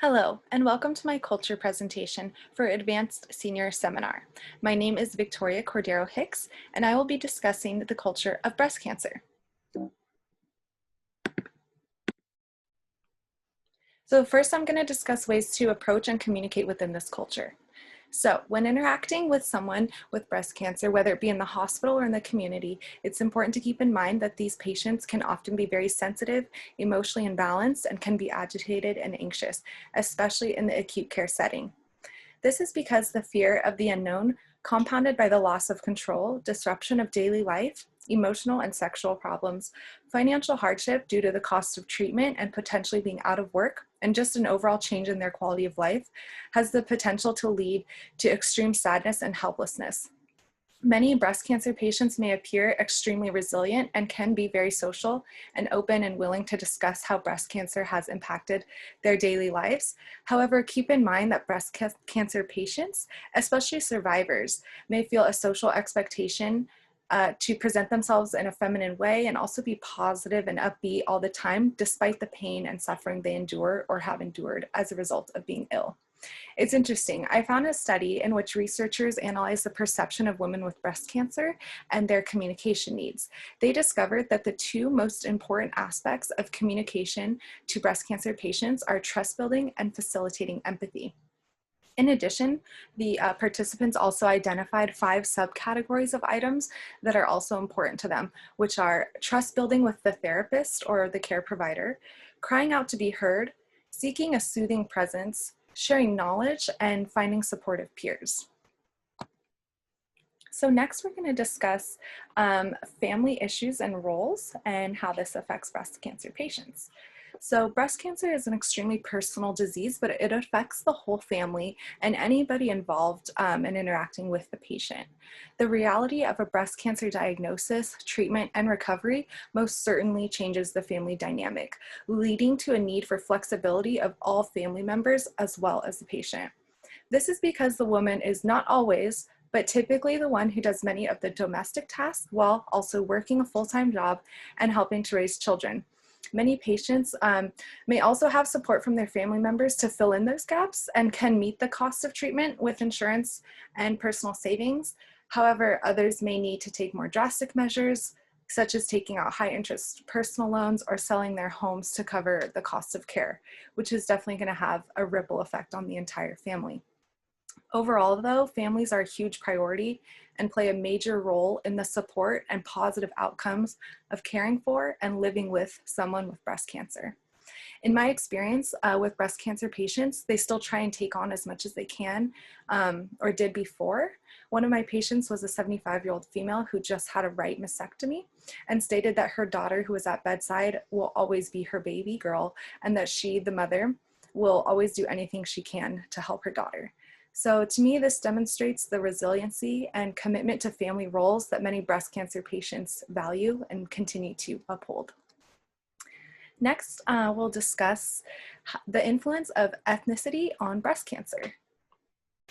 Hello, and welcome to my culture presentation for Advanced Senior Seminar. My name is Victoria Cordero Hicks, and I will be discussing the culture of breast cancer. So first, I'm going to discuss ways to approach and communicate within this culture. So when interacting with someone with breast cancer, whether it be in the hospital or in the community, it's important to keep in mind that these patients can often be very sensitive, emotionally imbalanced, and can be agitated and anxious, especially in the acute care setting. This is because the fear of the unknown, compounded by the loss of control, disruption of daily life, emotional and sexual problems, financial hardship due to the cost of treatment and potentially being out of work, and just an overall change in their quality of life, has the potential to lead to extreme sadness and helplessness. Many breast cancer patients may appear extremely resilient and can be very social and open and willing to discuss how breast cancer has impacted their daily lives. However, keep in mind that breast cancer patients, especially survivors, may feel a social expectation to present themselves in a feminine way and also be positive and upbeat all the time, despite the pain and suffering they endure or have endured as a result of being ill. It's interesting. I found a study in which researchers analyzed the perception of women with breast cancer and their communication needs. They discovered that the two most important aspects of communication to breast cancer patients are trust building and facilitating empathy. In addition, the participants also identified 5 subcategories of items that are also important to them, which are trust building with the therapist or the care provider, crying out to be heard, seeking a soothing presence, sharing knowledge, and finding supportive peers. So next we're going to discuss family issues and roles and how this affects breast cancer patients. So breast cancer is an extremely personal disease, but it affects the whole family and anybody involved in interacting with the patient. The reality of a breast cancer diagnosis, treatment, and recovery most certainly changes the family dynamic, leading to a need for flexibility of all family members as well as the patient. This is because the woman is not always, but typically the one who does many of the domestic tasks while also working a full-time job and helping to raise children. Many patients may also have support from their family members to fill in those gaps and can meet the cost of treatment with insurance and personal savings. However, others may need to take more drastic measures, such as taking out high interest personal loans or selling their homes to cover the cost of care, which is definitely going to have a ripple effect on the entire family. Overall, though, families are a huge priority and play a major role in the support and positive outcomes of caring for and living with someone with breast cancer. In my experience with breast cancer patients, they still try and take on as much as they can or did before. One of my patients was a 75-year-old female who just had a right mastectomy and stated that her daughter, who was at bedside, will always be her baby girl, and that she, the mother, will always do anything she can to help her daughter. So to me, this demonstrates the resiliency and commitment to family roles that many breast cancer patients value and continue to uphold. Next, we'll discuss the influence of ethnicity on breast cancer.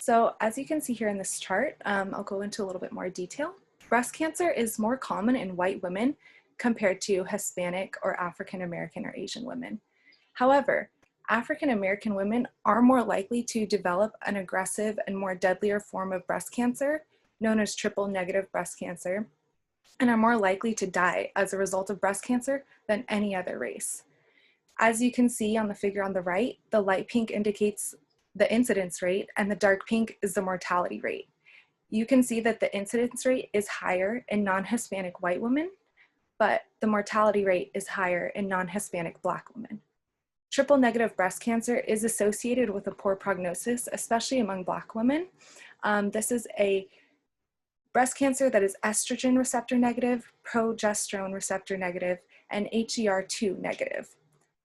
So as you can see here in this chart, I'll go into a little bit more detail. Breast cancer is more common in white women compared to Hispanic or African American or Asian women. However, African American women are more likely to develop an aggressive and more deadlier form of breast cancer, known as triple negative breast cancer, and are more likely to die as a result of breast cancer than any other race. As you can see on the figure on the right, the light pink indicates the incidence rate and the dark pink is the mortality rate. You can see that the incidence rate is higher in non-Hispanic white women, but the mortality rate is higher in non-Hispanic Black women. Triple negative breast cancer is associated with a poor prognosis, especially among Black women. This is a breast cancer that is estrogen receptor negative, progesterone receptor negative, and HER2 negative.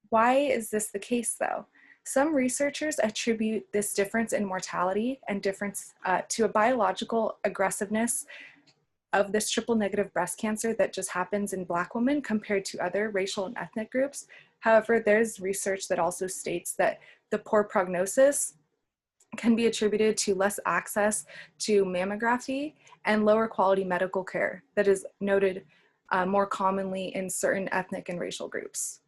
Why is this the case though? Some researchers attribute this difference in mortality and difference to a biological aggressiveness of this triple negative breast cancer that just happens in Black women compared to other racial and ethnic groups. However, there's research that also states that the poor prognosis can be attributed to less access to mammography and lower quality medical care that is noted more commonly in certain ethnic and racial groups.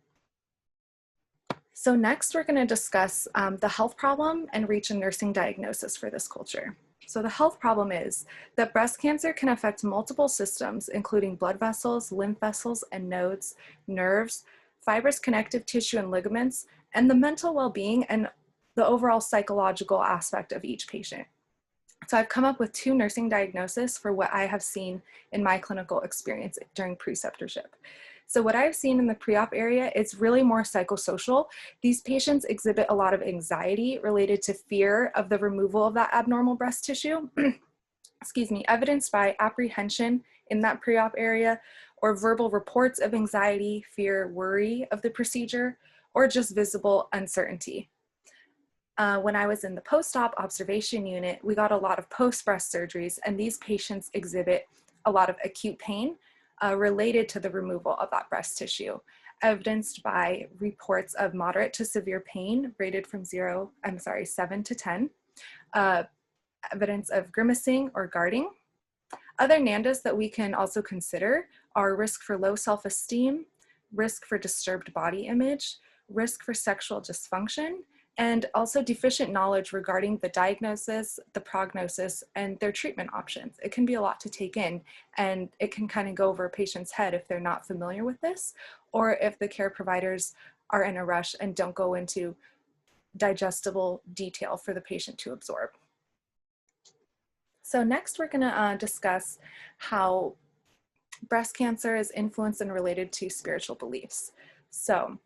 So next we're going to discuss the health problem and reach a nursing diagnosis for this culture. So the health problem is that breast cancer can affect multiple systems, including blood vessels, lymph vessels and nodes, nerves, fibrous connective tissue and ligaments, and the mental well-being and the overall psychological aspect of each patient. So I've come up with 2 nursing diagnoses for what I have seen in my clinical experience during preceptorship. So what I've seen in the pre-op area is really more psychosocial. These patients exhibit a lot of anxiety related to fear of the removal of that abnormal breast tissue, excuse me, evidenced by apprehension in that pre-op area, or verbal reports of anxiety, fear, worry of the procedure, or just visible uncertainty. When I was in the post-op observation unit, we got a lot of post-breast surgeries, and these patients exhibit a lot of acute pain related to the removal of that breast tissue, evidenced by reports of moderate to severe pain rated from 7 to 10, evidence of grimacing or guarding. Other NANDAs that we can also consider are risk for low self-esteem, risk for disturbed body image, risk for sexual dysfunction, and also deficient knowledge regarding the diagnosis, the prognosis, and their treatment options. It can be a lot to take in, and it can kind of go over a patient's head if they're not familiar with this, or if the care providers are in a rush and don't go into digestible detail for the patient to absorb. So next we're gonna discuss how breast cancer is influenced and related to spiritual beliefs. So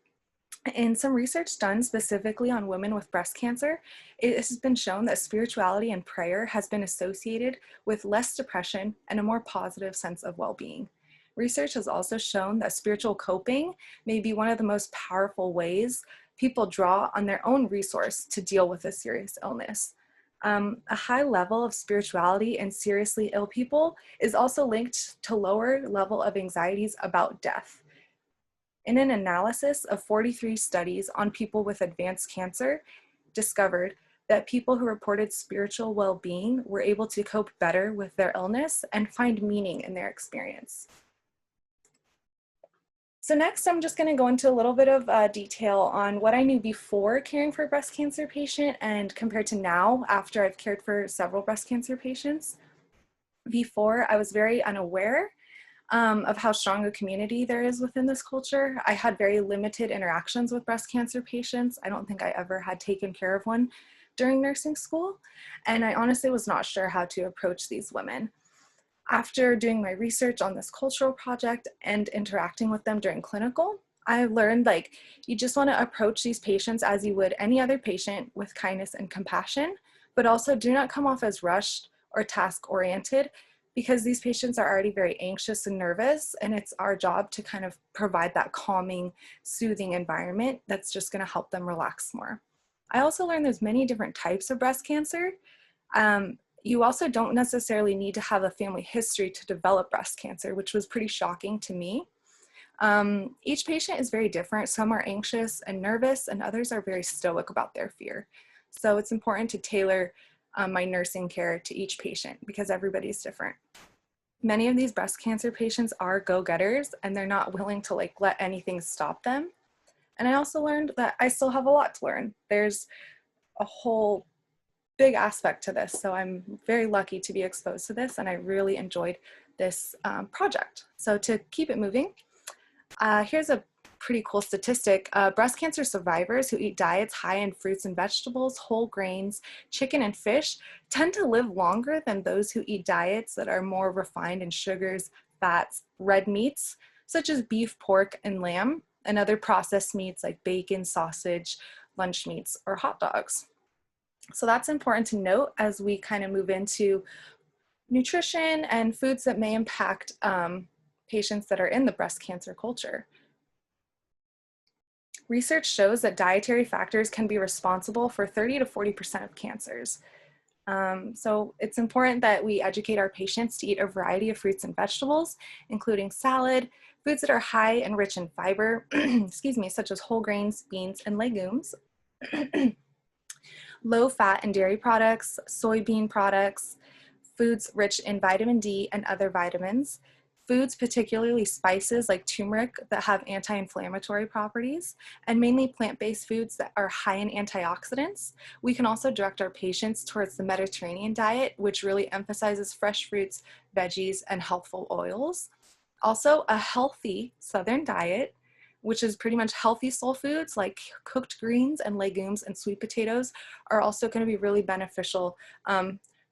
in some research done specifically on women with breast cancer, it has been shown that spirituality and prayer has been associated with less depression and a more positive sense of well-being. Research has also shown that spiritual coping may be one of the most powerful ways people draw on their own resource to deal with a serious illness. A high level of spirituality in seriously ill people is also linked to lower level of anxieties about death. In an analysis of 43 studies on people with advanced cancer, discovered that people who reported spiritual well-being were able to cope better with their illness and find meaning in their experience. So next, I'm just going to go into a little bit of detail on what I knew before caring for a breast cancer patient and compared to now after I've cared for several breast cancer patients. Before, I was very unaware of how strong a community there is within this culture. I had very limited interactions with breast cancer patients. I don't think I ever had taken care of one during nursing school, and I honestly was not sure how to approach these women. After doing my research on this cultural project and interacting with them during clinical, I learned you just want to approach these patients as you would any other patient with kindness and compassion, but also do not come off as rushed or task-oriented, because these patients are already very anxious and nervous, and it's our job to kind of provide that calming, soothing environment that's just going to help them relax more. I also learned there's many different types of breast cancer. You also don't necessarily need to have a family history to develop breast cancer, which was pretty shocking to me. Each patient is very different. Some are anxious and nervous, and others are very stoic about their fear. So it's important to tailor my nursing care to each patient because everybody's different. Many of these breast cancer patients are go-getters, and they're not willing to let anything stop them. And I also learned that I still have a lot to learn. There's a whole big aspect to this. So I'm very lucky to be exposed to this, and I really enjoyed this project. So to keep it moving, here's a pretty cool statistic. Breast cancer survivors who eat diets high in fruits and vegetables, whole grains, chicken and fish tend to live longer than those who eat diets that are more refined in sugars, fats, red meats, such as beef, pork, and lamb, and other processed meats like bacon, sausage, lunch meats, or hot dogs. So that's important to note as we kind of move into nutrition and foods that may impact patients that are in the breast cancer culture. Research shows that dietary factors can be responsible for 30 to 40% of cancers. So it's important that we educate our patients to eat a variety of fruits and vegetables, including salad, foods that are high and rich in fiber, excuse me, such as whole grains, beans, and legumes. Low fat and dairy products, soybean products, foods rich in vitamin D and other vitamins, foods, particularly spices like turmeric that have anti-inflammatory properties, and mainly plant-based foods that are high in antioxidants. We can also direct our patients towards the Mediterranean diet, which really emphasizes fresh fruits, veggies, and healthful oils. Also, a healthy Southern diet, which is pretty much healthy soul foods like cooked greens and legumes and sweet potatoes, are also going to be really beneficial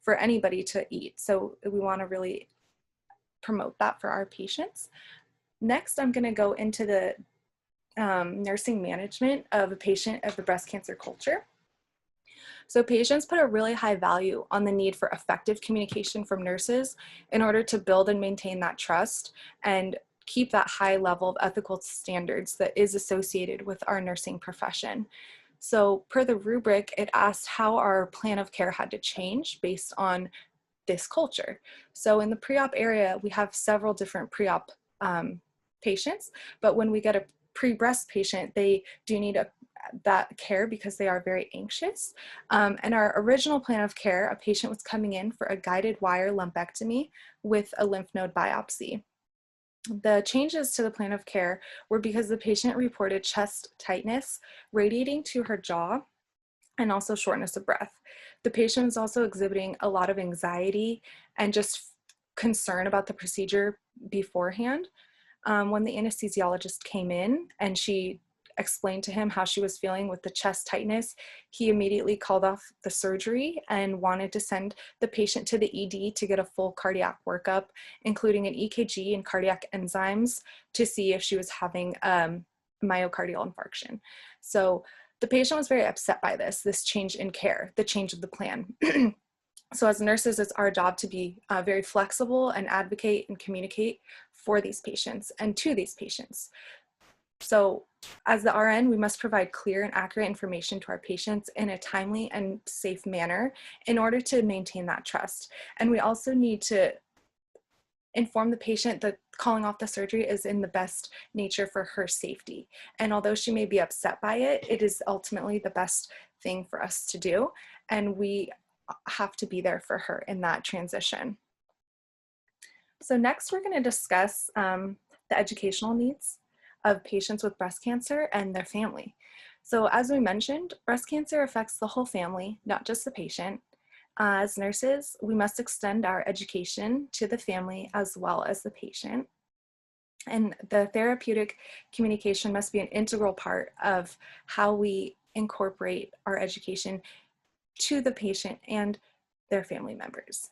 for anybody to eat. So we want to really promote that for our patients. Next, I'm going to go into the nursing management of a patient of the breast cancer culture. So patients put a really high value on the need for effective communication from nurses in order to build and maintain that trust and keep that high level of ethical standards that is associated with our nursing profession. So per the rubric, it asked how our plan of care had to change based on this culture. So in the pre-op area, we have several different pre-op patients, but when we get a pre-breast patient, they do need that care because they are very anxious. And our original plan of care, a patient was coming in for a guided wire lumpectomy with a lymph node biopsy. The changes to the plan of care were because the patient reported chest tightness radiating to her jaw and also shortness of breath. The patient was also exhibiting a lot of anxiety and just concern about the procedure beforehand. When the anesthesiologist came in and she explained to him how she was feeling with the chest tightness, he immediately called off the surgery and wanted to send the patient to the ED to get a full cardiac workup, including an EKG and cardiac enzymes to see if she was having myocardial infarction. So the patient was very upset by this change in care, the change of the plan. So as nurses, it's our job to be very flexible and advocate and communicate for these patients and to these patients. So as the RN, we must provide clear and accurate information to our patients in a timely and safe manner in order to maintain that trust. And we also need to inform the patient that calling off the surgery is in the best nature for her safety. And although she may be upset by it, it is ultimately the best thing for us to do. And we have to be there for her in that transition. So next we're going to discuss the educational needs of patients with breast cancer and their family. So as we mentioned, breast cancer affects the whole family, not just the patient. As nurses, we must extend our education to the family as well as the patient. And the therapeutic communication must be an integral part of how we incorporate our education to the patient and their family members.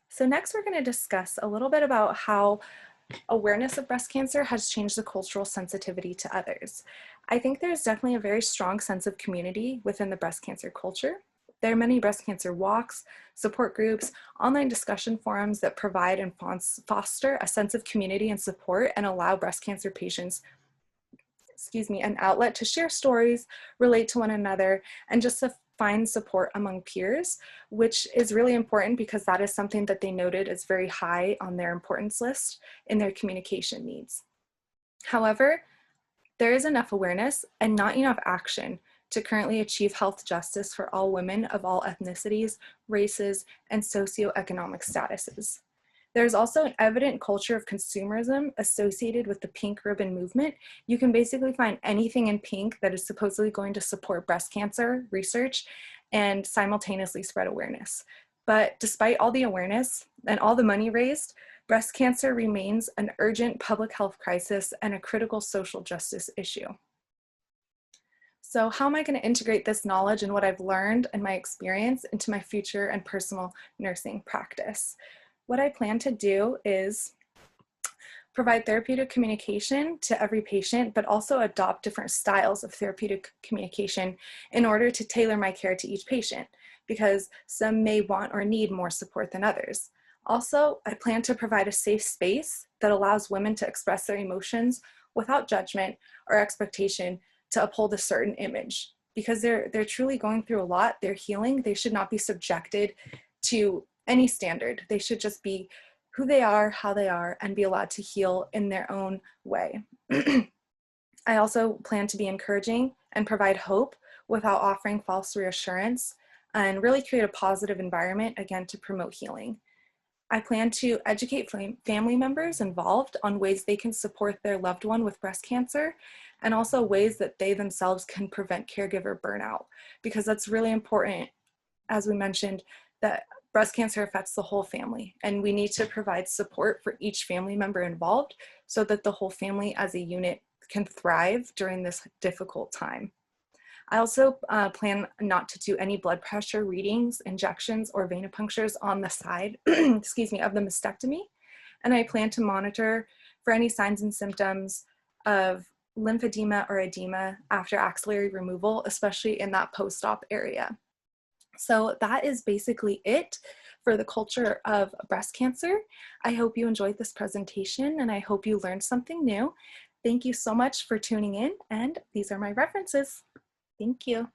So next we're going to discuss a little bit about how awareness of breast cancer has changed the cultural sensitivity to others. I think there's definitely a very strong sense of community within the breast cancer culture. There are many breast cancer walks, support groups, online discussion forums that provide and foster a sense of community and support and allow breast cancer patients, an outlet to share stories, relate to one another, and just to find support among peers, which is really important because that is something that they noted as very high on their importance list in their communication needs. However, there is enough awareness and not enough action to currently achieve health justice for all women of all ethnicities, races, and socioeconomic statuses. There's also an evident culture of consumerism associated with the pink ribbon movement. You can basically find anything in pink that is supposedly going to support breast cancer research and simultaneously spread awareness. But despite all the awareness and all the money raised, breast cancer remains an urgent public health crisis and a critical social justice issue. So how am I going to integrate this knowledge and what I've learned and my experience into my future and personal nursing practice? What I plan to do is provide therapeutic communication to every patient, but also adopt different styles of therapeutic communication in order to tailor my care to each patient, because some may want or need more support than others. Also, I plan to provide a safe space that allows women to express their emotions without judgment or expectation to uphold a certain image, because they're truly going through a lot, they're healing, they should not be subjected to any standard. They should just be who they are, how they are, and be allowed to heal in their own way. I also plan to be encouraging and provide hope without offering false reassurance, and really create a positive environment, again, to promote healing. I plan to educate family members involved on ways they can support their loved one with breast cancer, and also ways that they themselves can prevent caregiver burnout, because that's really important, as we mentioned, that breast cancer affects the whole family, and we need to provide support for each family member involved so that the whole family as a unit can thrive during this difficult time. I also plan not to do any blood pressure readings, injections, or venipunctures on the side, excuse me, of the mastectomy. And I plan to monitor for any signs and symptoms of lymphedema or edema after axillary removal, especially in that post-op area. So that is basically it for the culture of breast cancer. I hope you enjoyed this presentation and I hope you learned something new. Thank you so much for tuning in, and these are my references. Thank you.